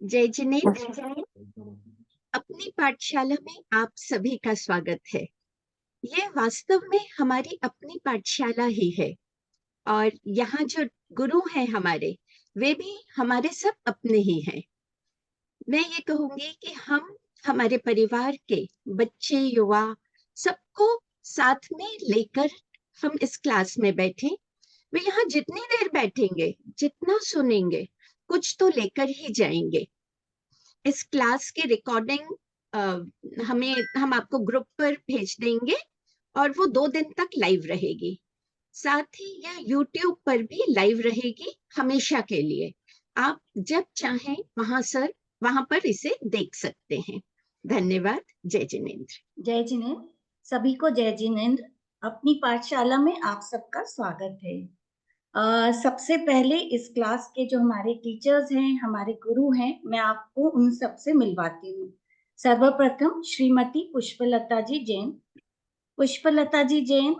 जय जिनेन्द्र। अपनी पाठशाला में आप सभी का स्वागत है। ये वास्तव में हमारी अपनी पाठशाला ही है और यहाँ जो गुरु हैं हमारे, वे भी हमारे सब अपने ही हैं। मैं ये कहूंगी कि हम हमारे परिवार के बच्चे, युवा सबको साथ में लेकर हम इस क्लास में बैठे। वे यहाँ जितनी देर बैठेंगे, जितना सुनेंगे, कुछ तो लेकर ही जाएंगे। इस क्लास की रिकॉर्डिंग हम आपको ग्रुप पर भेज देंगे और वो 2 दिन तक लाइव रहेगी। साथ ही यह यूट्यूब पर भी लाइव रहेगी हमेशा के लिए। आप जब चाहें वहां पर इसे देख सकते हैं। धन्यवाद। जय जिनेन्द्र। जय जिनेन्द्र। सभी को जय जिनेन्द्र। अपनी पाठशाला में आप सबका स्वागत है। सबसे पहले इस क्लास के जो हमारे टीचर्स हैं, हमारे गुरु हैं, मैं आपको उन सबसे मिलवाती हूँ। सर्वप्रथम श्रीमती पुष्पलता जी जैन। पुष्पलता जी जैन।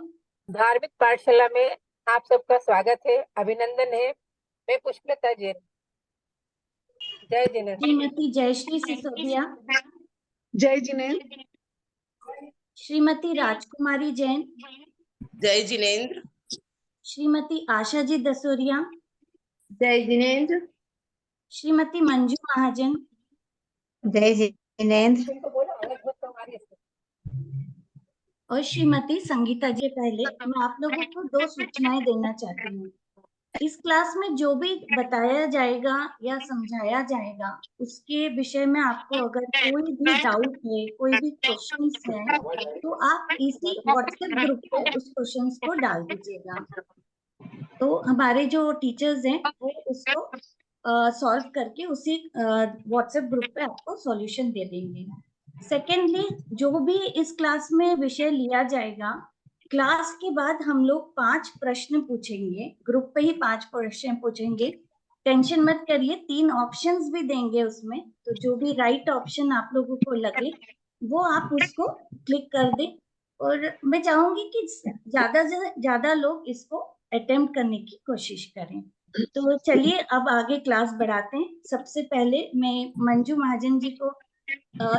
धार्मिक पाठशाला में आप सबका स्वागत है, अभिनंदन है। मैं पुष्पलता जैन। जय जिनेन्द्र। श्रीमती जयश्री सिसोदिया। जय जिनेन्द्र। श्रीमती राजकुमारी जैन। जय जिनेन्द्र। श्रीमती आशा जी दसोरिया। जय जिनेन्द्र। श्रीमती मंजू महाजन। जय जिनेन्द्र। और श्रीमती संगीता जी। पहले मैं आप लोगों को 2 सूचनाएं देना चाहती हूँ। इस क्लास में जो भी बताया जाएगा या समझाया जाएगा, उसके विषय में आपको अगर कोई भी डाउट है, कोई भी क्वेश्चंस है, तो आप इसी व्हाट्सएप ग्रुप पे उस क्वेश्चंस को डाल दीजिएगा। तो हमारे जो टीचर्स हैं वो उसको सॉल्व करके उसी व्हाट्सएप ग्रुप पे आपको सॉल्यूशन दे देंगे। सेकेंडली, जो भी इस क्लास में विषय लिया जाएगा, क्लास के बाद हम लोग 5 प्रश्न पूछेंगे, ग्रुप पे ही 5 प्रश्न पूछेंगे। टेंशन मत करिए, 3 ऑप्शंस भी देंगे उसमें, तो जो भी राइट ऑप्शन आप लोगों को लगे वो आप उसको क्लिक कर दें। और मैं चाहूंगी कि ज्यादा से ज्यादा लोग इसको अटेम्प्ट करने की कोशिश करें। तो चलिए अब आगे क्लास बढ़ाते हैं। सबसे पहले मैं मंजू महाजन जी को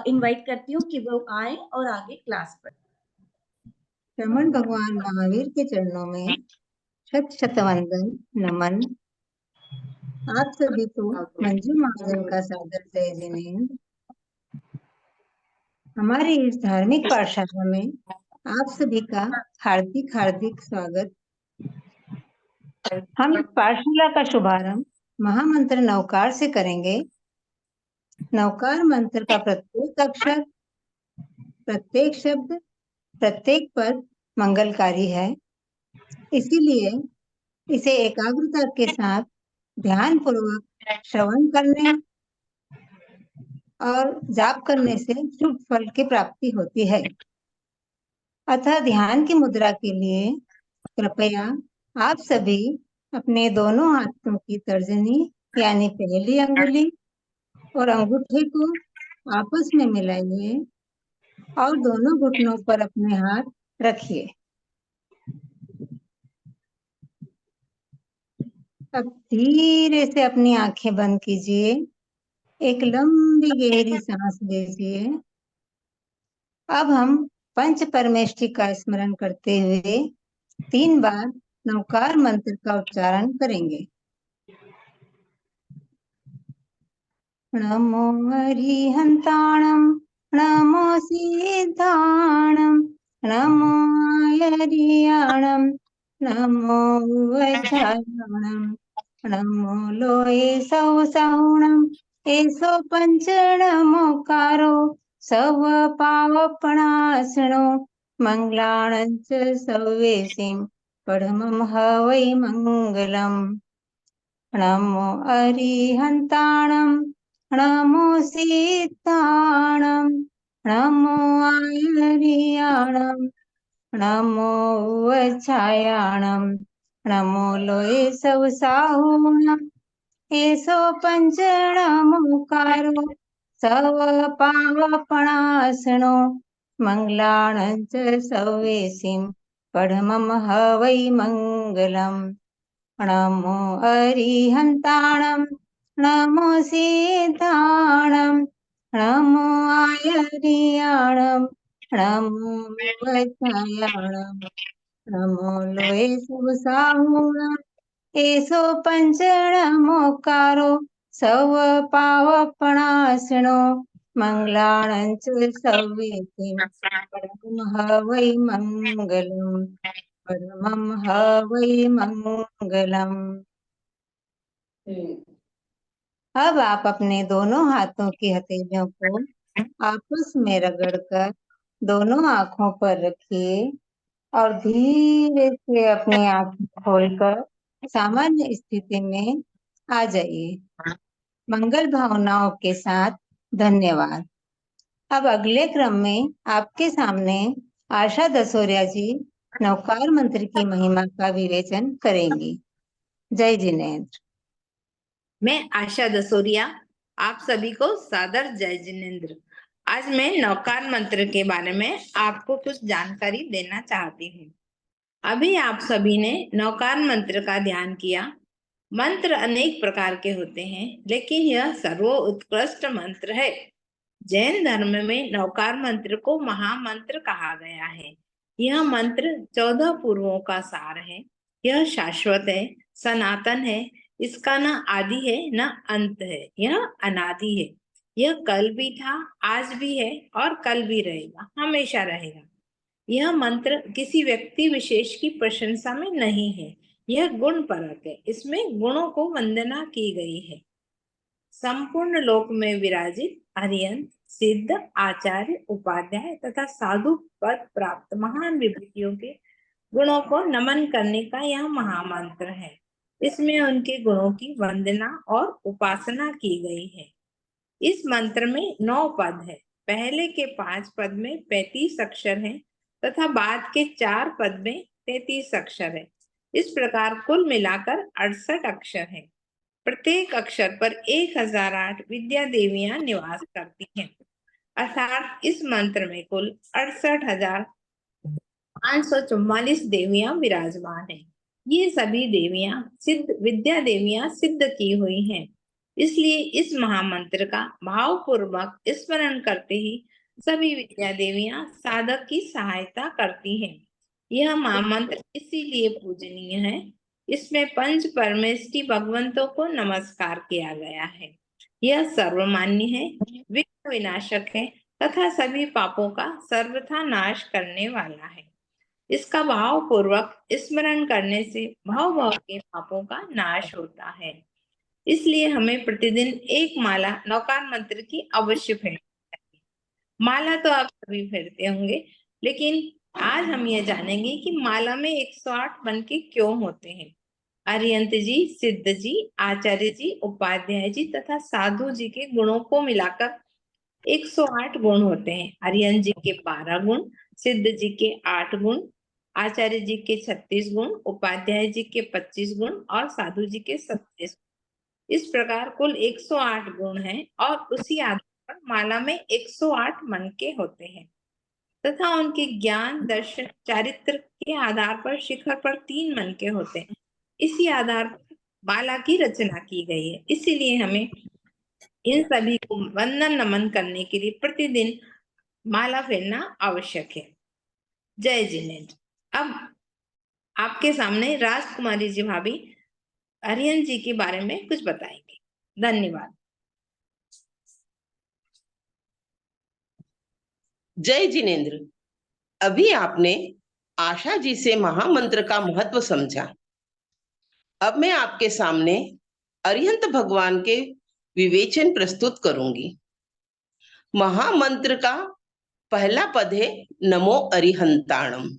इनवाइट करती हूँ कि वो आए और आगे क्लास पर। रमन भगवान महावीर के चरणों में शत शतवंदन नमन। आप सभी को मंजू महाजन का सादर जय जिनेन्द्र। हमारी इस धार्मिक पाठशाला में आप सभी का हार्दिक हार्दिक स्वागत। हम इस पाठशाला का शुभारंभ महामंत्र नवकार से करेंगे। नवकार मंत्र का प्रत्येक अक्षर, प्रत्येक शब्द, प्रत्येक पद मंगलकारी है। इसीलिए इसे एकाग्रता के साथ ध्यान पूर्वक श्रवण करने और जाप करने से शुभ फल की प्राप्ति होती है। अतः ध्यान की मुद्रा के लिए कृपया आप सभी अपने दोनों हाथों की तर्जनी यानी पहली अंगुली और अंगूठे को आपस में मिलाइए और दोनों घुटनों पर अपने हाथ रखिए। अब धीरे से अपनी आंखें बंद कीजिए। एक लंबी गहरी सांस लीजिए। अब हम पंच परमेष्टि का स्मरण करते हुए 3 बार नवकार मंत्र का उच्चारण करेंगे। नमो हरिहंताणं, नमो सिद्धाणं, नमो हरियाणं, नमो वज्रायणं, नमो लोये सौ सहुणं, एसो पंच नमोकारो सव पावपणासनो मंगलाणं च सव्येसिं पढमं हवै मंगलम्। नमो अरिहंताणं, नमो सिद्धाणं, नमो आर्याणं, नमो वज्रायणं, नमो लोये सौ साहुणं, एसो पंच नमोकारो सव पावपणासनो मंगलाणं च सव्येसिं पढमं हवै मंगलम्। नमो अरिहंताणं, नमो सिद्धाणं नमो आयर्याणं नमो विवत्सयाणं नमो लोये सुसाहुणं एसो पंचनमोकारो सव पावपणासनो मंगलाणं च सव्येतिं परमं हवै मंगलम् परमं हवै मंगलम्। अब आप अपने दोनों हाथों की हथेलियों को आपस में रगड़कर दोनों आंखों पर रखिए और धीरे से अपनी आंखें खोलकर सामान्य स्थिति में आ जाइए। मंगल भावनाओं के साथ धन्यवाद। अब अगले क्रम में आपके सामने आशा दसोरिया जी नवकार मंत्र की महिमा का विवेचन करेंगी। जय जिनेंद्र। मैं आशा दसोरिया आप सभी को सादर जय जिनेंद्र। आज मैं नवकार मंत्र के बारे में आपको कुछ जानकारी देना चाहती हूँ। अभी आप सभी ने नवकार मंत्र का ध्यान किया। मंत्र अनेक प्रकार के होते हैं, लेकिन यह सर्वोत्कृष्ट मंत्र है। जैन धर्म में नवकार मंत्र को महामंत्र कहा गया है। यह मंत्र 14 पूर्वों का सार है। यह शाश्वत है, सनातन है। इसका न आदि है न अंत है, यह अनादि है। यह कल भी था, आज भी है और कल भी रहेगा, हमेशा रहेगा। यह मंत्र किसी व्यक्ति विशेष की प्रशंसा में नहीं है, यह गुण परक है। इसमें गुणों को वंदना की गई है। संपूर्ण लोक में विराजित अरिहंत, सिद्ध, आचार्य, उपाध्याय तथा साधु पद प्राप्त महान विभूतियों के गुणों को नमन करने का यह महामंत्र है। इसमें उनके गुणों की वंदना और उपासना की गई है। इस मंत्र में 9 पद है। पहले के 5 पद में 35 अक्षर हैं तथा बाद के 4 पद में 33 अक्षर है। इस प्रकार कुल मिलाकर 68 अक्षर हैं। प्रत्येक अक्षर पर 1008 विद्या देवियां निवास करती हैं, अर्थात इस मंत्र में कुल 68,544 देवियां विराजमान हैं। ये सभी देवियां सिद्ध विद्या देवियां सिद्ध की हुई हैं। इसलिए इस महामंत्र का भावपूर्वक स्मरण करते ही सभी विद्या देवियां साधक की सहायता करती हैं। यह महामंत्र इसीलिए पूजनीय है। इसमें पंच परमेष्टि भगवंतों को नमस्कार किया गया है। यह सर्वमान्य है, विघ्न विनाशक है तथा सभी पापों का सर्वथा नाश करने वाला है। इसका भाव पूर्वक स्मरण करने से भाव के पापों का नाश होता है। इसलिए हमें प्रतिदिन एक माला नवकार मंत्र की अवश्य फेरनी चाहिए। माला तो आप सभी फेरते होंगे, लेकिन आज हम ये जानेंगे कि माला में 108 मन के क्यों होते हैं। अरिहंत जी, सिद्ध जी, आचार्य जी, उपाध्याय जी तथा साधु जी के गुणों को मिलाकर 108 गुण होते हैं। अरिहंत जी के 12 गुण, सिद्ध जी के 8 गुण, आचार्य जी के 36 गुण, उपाध्याय जी के 25 गुण और साधु जी के 27 गुण। इस प्रकार कुल 108 गुण हैं और उसी आधार पर माला में 108 मन के होते हैं तथा उनके ज्ञान, दर्शन, चारित्र के आधार पर शिखर पर 3 मन के होते हैं। इसी आधार पर माला की रचना की गई है। इसीलिए हमें इन सभी को वंदन नमन करने के लिए प्रतिदिन माला फेरना आवश्यक है। जय जिनेंद्र। अब आपके सामने राजकुमारी जी भाभी अरिहंत जी के बारे में कुछ बताएंगे। धन्यवाद। जय जिनेंद्र। अभी आपने आशा जी से महामंत्र का महत्व समझा। अब मैं आपके सामने अरिहंत भगवान के विवेचन प्रस्तुत करूंगी। महामंत्र का पहला पद है नमो अरिहंताणम।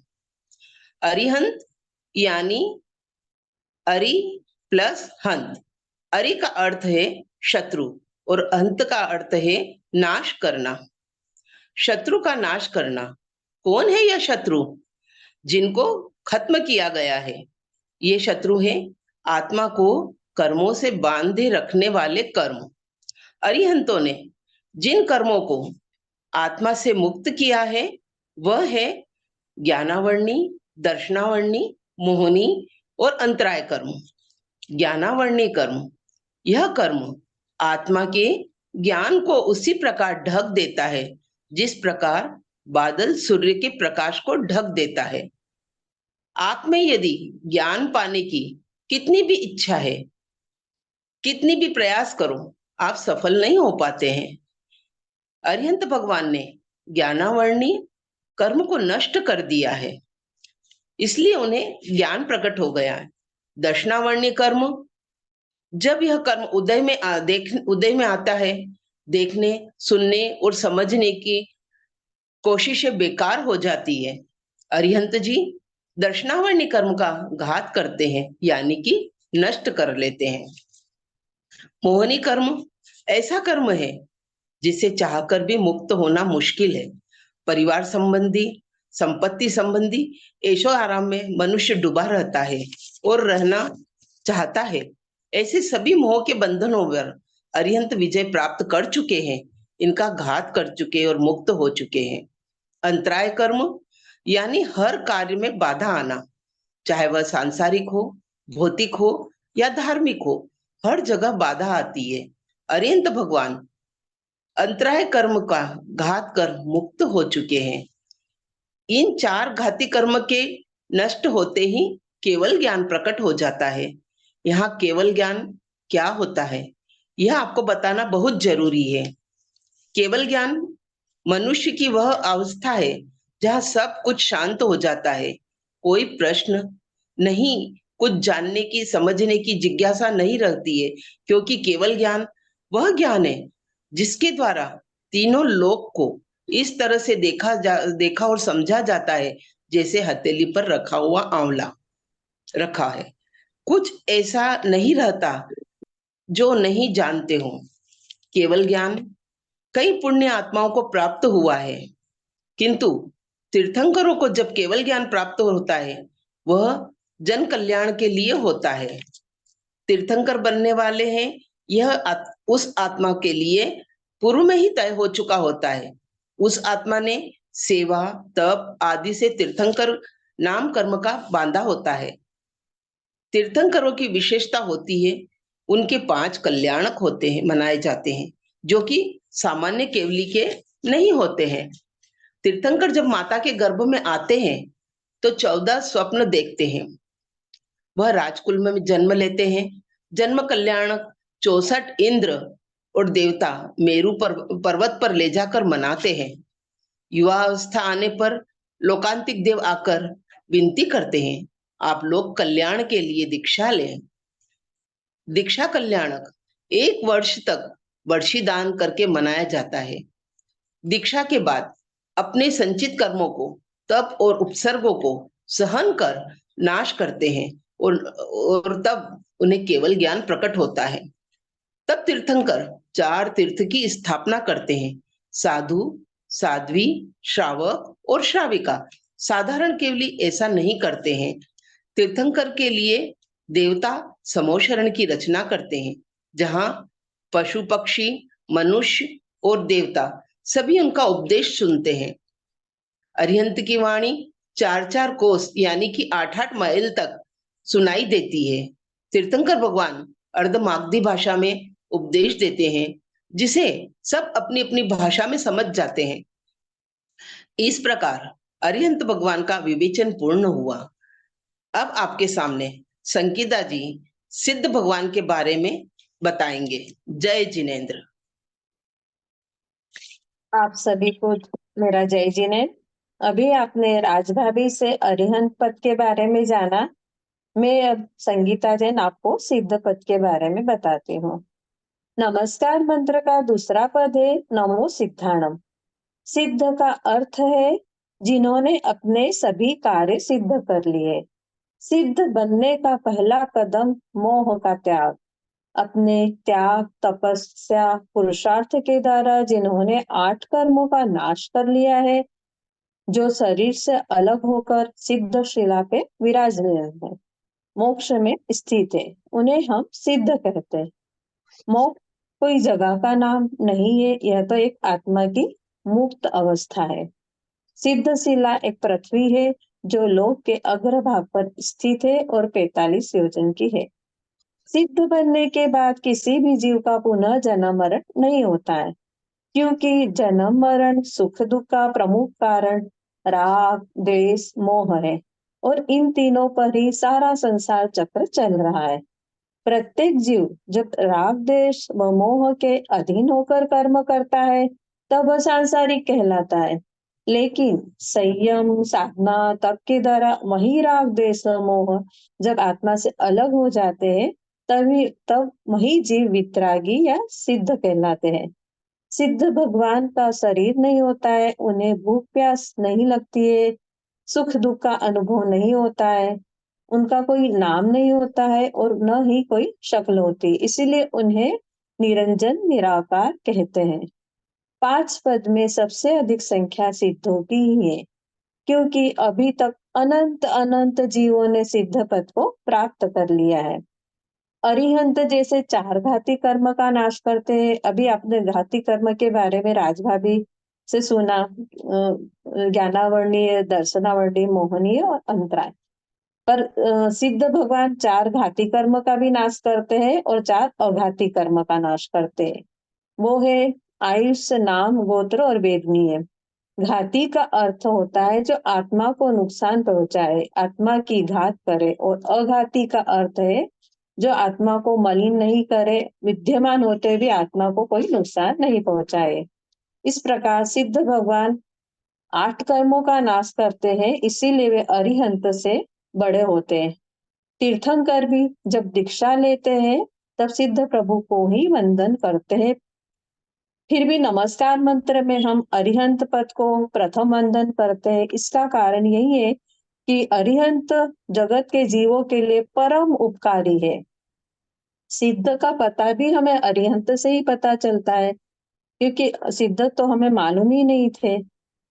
अरिहंत यानी अरि प्लस हंत। अरि का अर्थ है शत्रु और हंत का अर्थ है नाश करना। शत्रु का नाश करना। कौन है यह शत्रु? जिनको खत्म किया गया है। ये शत्रु है आत्मा को कर्मों से बांधे रखने वाले कर्म। अरिहंतों ने जिन कर्मों को आत्मा से मुक्त किया है वह है ज्ञानावर्णी, दर्शनावर्णी, मोहनी और अंतराय कर्म। ज्ञानावर्णी कर्म, यह कर्म आत्मा के ज्ञान को उसी प्रकार ढक देता है जिस प्रकार बादल सूर्य के प्रकाश को ढक देता है। आप में यदि ज्ञान पाने की कितनी भी इच्छा है, कितनी भी प्रयास करो, आप सफल नहीं हो पाते हैं। अरिहंत भगवान ने ज्ञानावर्णी कर्म को नष्ट कर दिया है, इसलिए उन्हें ज्ञान प्रकट हो गया है। दर्शनावर्णी कर्म, जब यह कर्म उदय में आता है, देखने, सुनने और समझने की कोशिशें बेकार हो जाती है। अरिहंत जी दर्शनावर्णी कर्म का घात करते हैं, यानी कि नष्ट कर लेते हैं। मोहनी कर्म ऐसा कर्म है जिसे चाहकर भी मुक्त होना मुश्किल है। परिवार संबंधी, संपत्ति संबंधी ऐशो आराम में मनुष्य डूबा रहता है और रहना चाहता है। ऐसे सभी मोह के बंधनों पर अरिहंत विजय प्राप्त कर चुके हैं, इनका घात कर चुके और मुक्त हो चुके हैं। अंतराय कर्म यानी हर कार्य में बाधा आना, चाहे वह सांसारिक हो, भौतिक हो या धार्मिक हो, हर जगह बाधा आती है। अरिहंत भगवान अंतराय कर्म का घात कर मुक्त हो चुके हैं। इन 4 घाती कर्म के नष्ट होते ही केवल ज्ञान प्रकट हो जाता है। यहाँ केवल ज्ञान क्या होता है, यह आपको बताना बहुत जरूरी है। केवल ज्ञान मनुष्य की वह अवस्था है जहाँ सब कुछ शांत हो जाता है, कोई प्रश्न नहीं, कुछ जानने की, समझने की जिज्ञासा नहीं रहती है, क्योंकि केवल ज्ञान वह ज्ञान है जिसके द्वारा तीनों लोक को इस तरह से देखा और समझा जाता है जैसे हथेली पर रखा हुआ आंवला रखा है। कुछ ऐसा नहीं रहता जो नहीं जानते हो। केवल ज्ञान कई पुण्य आत्माओं को प्राप्त हुआ है, किंतु तीर्थंकरों को जब केवल ज्ञान प्राप्त होता है वह जन कल्याण के लिए होता है। तीर्थंकर बनने वाले हैं, यह उस आत्मा के लिए पूर्व में ही तय हो चुका होता है। उस आत्मा ने सेवा, तप आदि से तीर्थंकर नाम कर्म का बांधा होता है। तीर्थंकरों की विशेषता होती है, उनके 5 कल्याणक होते हैं, मनाए जाते हैं, जो कि सामान्य केवली के नहीं होते हैं। तीर्थंकर जब माता के गर्भ में आते हैं तो 14 स्वप्न देखते हैं। वह राजकुल में जन्म लेते हैं। जन्म कल्याणक 64 इंद्र और देवता मेरु पर्वत पर ले जाकर मनाते हैं। युवावस्था आने पर लोकांतिक देव आकर विनती करते हैं, आप लोग कल्याण के लिए दीक्षा लें। दीक्षा कल्याणक 1 वर्ष तक वर्षी दान करके मनाया जाता है। दीक्षा के बाद अपने संचित कर्मों को, तप और उपसर्गों को सहन कर नाश करते हैं और तब उन्हें केवल ज्ञान प्रकट होता है। तब तीर्थंकर 4 तीर्थ की स्थापना करते हैं, साधु, साध्वी, श्रावक और श्राविका। साधारण केवली ऐसा नहीं करते हैं। तीर्थंकर के लिए देवता समोशरण की रचना करते हैं, जहां पशु पक्षी, मनुष्य और देवता सभी उनका उपदेश सुनते हैं। अरिहंत की वाणी 4-4 कोस यानी कि 8-8 माइल तक सुनाई देती है। तीर्थंकर भगवान अर्धमागधी भाषा में उपदेश देते हैं, जिसे सब अपनी अपनी भाषा में समझ जाते हैं। इस प्रकार अरिहंत भगवान का विवेचन पूर्ण हुआ। अब आपके सामने संगीता जी सिद्ध भगवान के बारे में बताएंगे। जय जिनेंद्र। आप सभी को मेरा जय जिनेंद्र। अभी आपने राजभाभी से अरिहंत पद के बारे में जाना। मैं अब संगीता जैन आपको सिद्ध पद के बारे में बताती हूँ। नमस्कार मंत्र का दूसरा पद है नमो सिद्धाणम। सिद्ध का अर्थ है जिन्होंने अपने सभी कार्य सिद्ध कर लिए। सिद्ध बनने का पहला कदम मोह का त्याग। अपने त्याग, तपस्या, पुरुषार्थ के द्वारा जिन्होंने 8 कर्मों का नाश कर लिया है, जो शरीर से अलग होकर सिद्ध शिला पे विराजमान है, मोक्ष में स्थित है, उन्हें हम सिद्ध कहते हैं। मोक्ष कोई जगह का नाम नहीं है, यह तो एक आत्मा की मुक्त अवस्था है। सिद्ध शिला एक पृथ्वी है जो लोक के अग्रभाग पर स्थित है और 45 योजन की है। सिद्ध बनने के बाद किसी भी जीव का पुनः जन्म मरण नहीं होता है, क्योंकि जन्म मरण सुख दुख का प्रमुख कारण राग द्वेष मोह है, और इन तीनों पर ही सारा संसार चक्र चल रहा है। प्रत्येक जीव जब राग द्वेष व मोह के अधीन होकर कर्म करता है तब वह सांसारिक कहलाता है, लेकिन संयम साधना तप के द्वारा वही राग द्वेष व मोह जब आत्मा से अलग हो जाते हैं तब वही जीव वितरागी या सिद्ध कहलाते हैं। सिद्ध भगवान का शरीर नहीं होता है, उन्हें भूख प्यास नहीं लगती है, सुख दुख का अनुभव नहीं होता है, उनका कोई नाम नहीं होता है और न ही कोई शक्ल होती, इसीलिए उन्हें निरंजन निराकार कहते हैं। 5 पद में सबसे अधिक संख्या सिद्धों की ही है, क्योंकि अभी तक अनंत अनंत जीवों ने सिद्ध पद को प्राप्त कर लिया है। अरिहंत जैसे 4 घाती कर्म का नाश करते हैं। अभी आपने घाती कर्म के बारे में राजभाभी से सुना, ज्ञानावर्णीय, दर्शनावर्णीय, मोहनीय और अंतराय। पर सिद्ध भगवान 4 घाती कर्म का भी नाश करते हैं और 4 अघाती कर्म का नाश करते हैं। वो है आयुष्य, नाम, गोत्र और वेदनीय। घाती का अर्थ होता है जो आत्मा को नुकसान पहुंचाए, आत्मा की घात करे, और अघाती का अर्थ है जो आत्मा को मलिन नहीं करे, विद्यमान होते भी आत्मा को कोई नुकसान नहीं पहुंचाए। इस प्रकार सिद्ध भगवान 8 कर्मों का नाश करते हैं, इसीलिए वे अरिहंत से बड़े होते हैं। तीर्थंकर भी जब दीक्षा लेते हैं तब सिद्ध प्रभु को ही वंदन करते हैं। फिर भी नमस्कार मंत्र में हम अरिहंत पद को प्रथम वंदन करते हैं। इसका कारण यही है कि अरिहंत जगत के जीवों के लिए परम उपकारी है। सिद्ध का पता भी हमें अरिहंत से ही पता चलता है, क्योंकि सिद्ध तो हमें मालूम ही नहीं थे।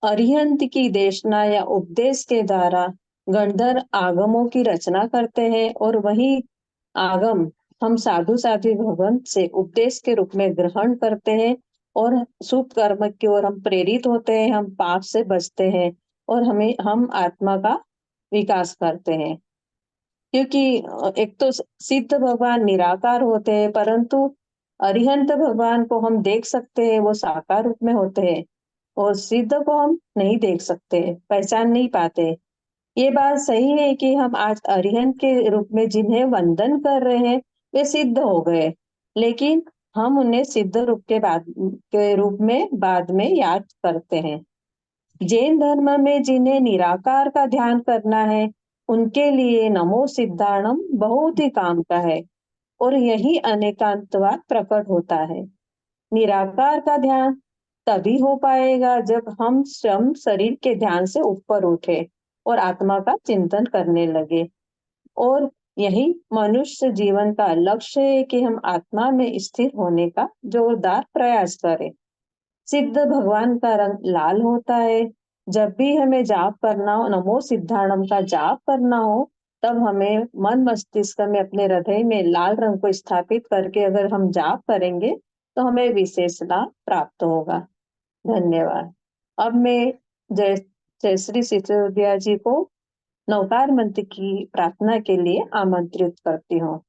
अरिहंत की देशना या उपदेश के द्वारा गणधर आगमों की रचना करते हैं और वही आगम हम साधु साध्वी भगवंत से उपदेश के रूप में ग्रहण करते हैं और शुभ कर्म की ओर हम प्रेरित होते हैं, हम पाप से बचते हैं और हम आत्मा का विकास करते हैं। क्योंकि एक तो सिद्ध भगवान निराकार होते हैं, परंतु अरिहंत भगवान को हम देख सकते हैं, वो साकार रूप में होते हैं, और सिद्ध को हम नहीं देख सकते, पहचान नहीं पाते। ये बात सही है कि हम आज अरिहंत के रूप में जिन्हें वंदन कर रहे हैं वे सिद्ध हो गए, लेकिन हम उन्हें सिद्ध रूप के रूप में बाद में याद करते हैं। जैन धर्म में जिन्हें निराकार का ध्यान करना है उनके लिए नमो सिद्धाणम बहुत ही काम का है, और यही अनेकांतवाद प्रकट होता है। निराकार का ध्यान तभी हो पाएगा जब हम स्वयं शरीर के ध्यान से ऊपर उठे और आत्मा का चिंतन करने लगे, और यही मनुष्य जीवन का लक्ष्य है कि हम आत्मा में स्थिर होने का जोरदार प्रयास करें। सिद्ध भगवान का रंग लाल होता है। जब भी हमें जाप करना हो, नमो सिद्धाणम का जाप करना हो, तब हमें मन मस्तिष्क में अपने हृदय में लाल रंग को स्थापित करके अगर हम जाप करेंगे तो हमें विशेष लाभ प्राप्त होगा। धन्यवाद। अब मैं जय श्री सिसोदिया जी को नवकार मंत्र की प्रार्थना के लिए आमंत्रित करती हूँ।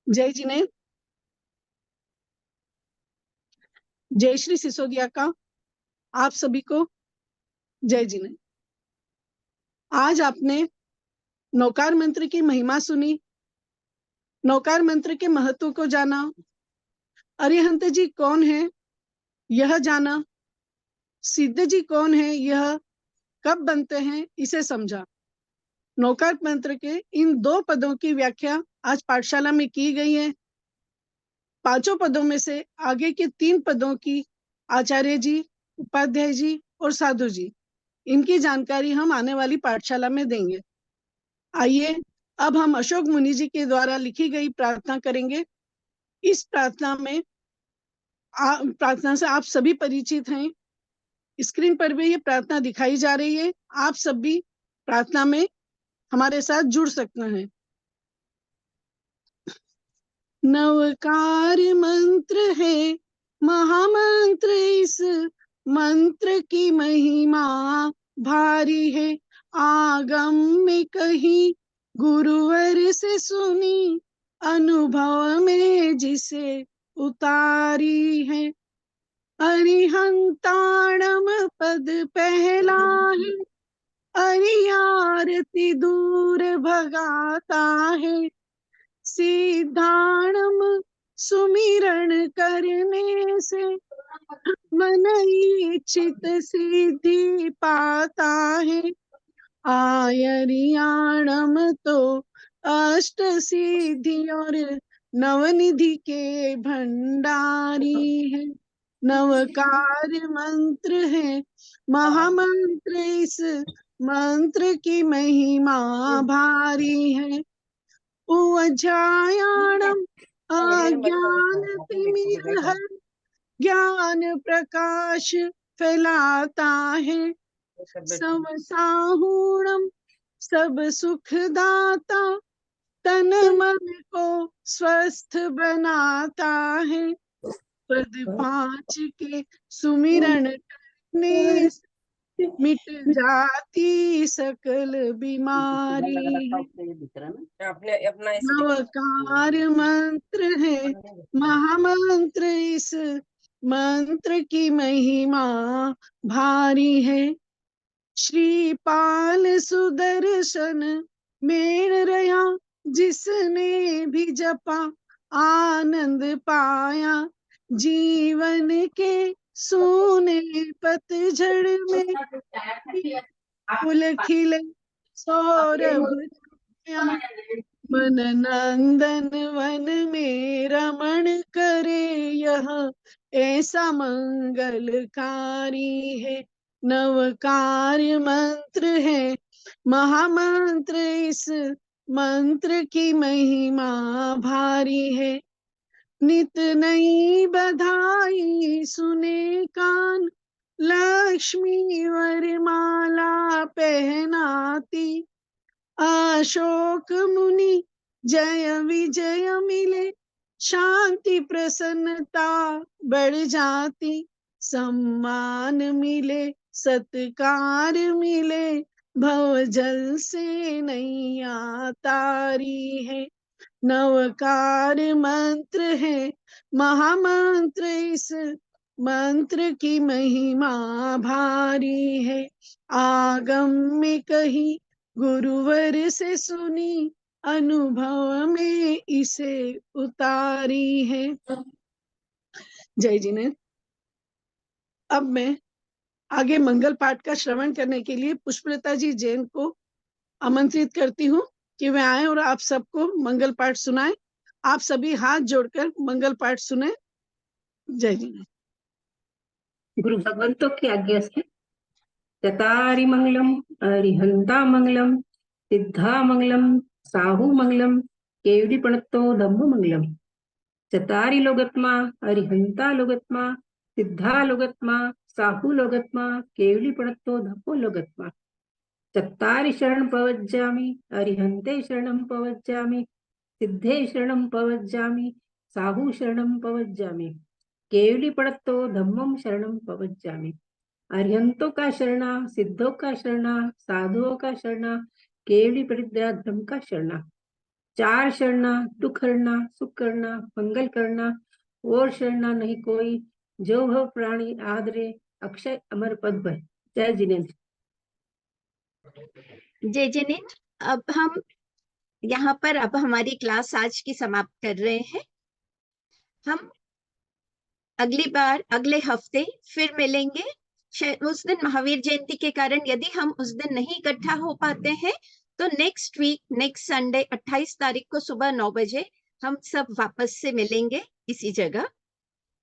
जय जिनेंद्र। जय श्री सिसोदिया का आप सभी को जय जिनेंद्र। आज आपने नौकार मंत्र की महिमा सुनी, नौकार मंत्र के महत्व को जाना, अरिहंत जी कौन है यह जाना, सिद्ध जी कौन है यह कब बनते हैं इसे समझा। नौकार मंत्र के इन 2 पदों की व्याख्या आज पाठशाला में की गई है। 5 पदों में से आगे के 3 पदों की आचार्य जी, उपाध्याय जी और साधु जी, इनकी जानकारी हम आने वाली पाठशाला में देंगे। आइए अब हम अशोक मुनि जी के द्वारा लिखी गई प्रार्थना करेंगे। इस प्रार्थना से आप सभी परिचित हैं। स्क्रीन पर भी ये प्रार्थना दिखाई जा रही है, आप सभी प्रार्थना में हमारे साथ जुड़ सकते हैं। नवकार मंत्र है महामंत्र, इस मंत्र की महिमा भारी है, आगम में कहीं गुरुवर से सुनी अनुभव में जिसे उतारी है। अरिहंताणम पद पहला है, अरियारती दूर भगाता है। सिद्धाणम सुमिरन करने से मन इच्छित सिद्धि पाता है। आयरियाणम तो अष्ट सिद्धि और नवनिधि के भंडारी है। नवकार मंत्र है महामंत्र, इस मंत्र की महिमा भारी है। उज्जायाणम अज्ञान तिमिर ज्ञान प्रकाश फैलाता है। समसाहूणम सब सुखदाता, तन मन को स्वस्थ बनाता है। पद 5 के सुमिरन करने से मिट जाती सकल बीमारी है। नवकार मंत्र है महामंत्र, इस मंत्र की महिमा भारी है। श्रीपाल सुदर्शन मेल रया, जिसने भी जपा आनंद पाया। जीवन के सोने पतझड़ में फूल खिले सौरभ छाया। मन नंदन वन में रमण करे, यह ऐसा मंगलकारी है। नवकार्य मंत्र है महामंत्र, इस मंत्र की महिमा भारी है। नित नई बधाई सुने कान, लक्ष्मी वरमाला पहनाती। अशोक मुनि जय विजय मिले, शांति प्रसन्नता बढ़ जाती। सम्मान मिले सत्कार मिले, भवजल से नैया तारी है। नवकार मंत्र है महामंत्र, इस मंत्र की महिमा भारी है। आगम में कही गुरुवर से सुनी, अनुभव में इसे उतारी है। जय जी ने। अब मैं आगे मंगल पाठ का श्रवण करने के लिए पुष्पलता जी जैन को आमंत्रित करती हूँ कि वे आए और आप सबको मंगल पाठ सुनाएं। आप सभी हाथ जोड़कर मंगल पाठ सुने। जय जी ने। गुरु भगवंतों की आज्ञा से चतारि मंगलम अरिहंता मंगलम सिद्धा मंगलम साहू मंगलम केवली प्रणतो धम्म मंगलम। चतारि लोगत्मा अरिहंता लोगत्मा सिद्धा लोगत्मा साहू लोगत्मा केवली प्रणतो धम्मो लोगत्मा। चत्तारि शरण पवज्जामि अरिहंते शरणं पवज्जामि सिद्धे शरणं पवज्जामि साहू शरणं पवज्जामि केवली प्रणतो धम्मं शरणं पवज्जामि। अरिहंतों का शरणा, सिद्धों का शरणा, साधुओं का शरणा, केवली परित्याग धर्म का शरणा। चार शरणा, दुख हरना, सुख करना, मंगल करना, और शरणा नहीं कोई, जो भव प्राणी आदरे, अक्षय अमर पद भय। जय जिनेन्द्र। जय जिनेन्द्र। अब हम यहाँ पर अब हमारी क्लास आज की समाप्त कर रहे हैं। हम अगली बार अगले हफ्ते फिर मिलेंगे। उस दिन महावीर जयंती के कारण यदि हम उस दिन नहीं इकट्ठा हो पाते हैं तो नेक्स्ट वीक नेक्स्ट संडे 28 तारीख को सुबह 9 बजे हम सब वापस से मिलेंगे इसी जगह।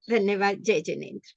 धन्यवाद। जय जिनेन्द्र।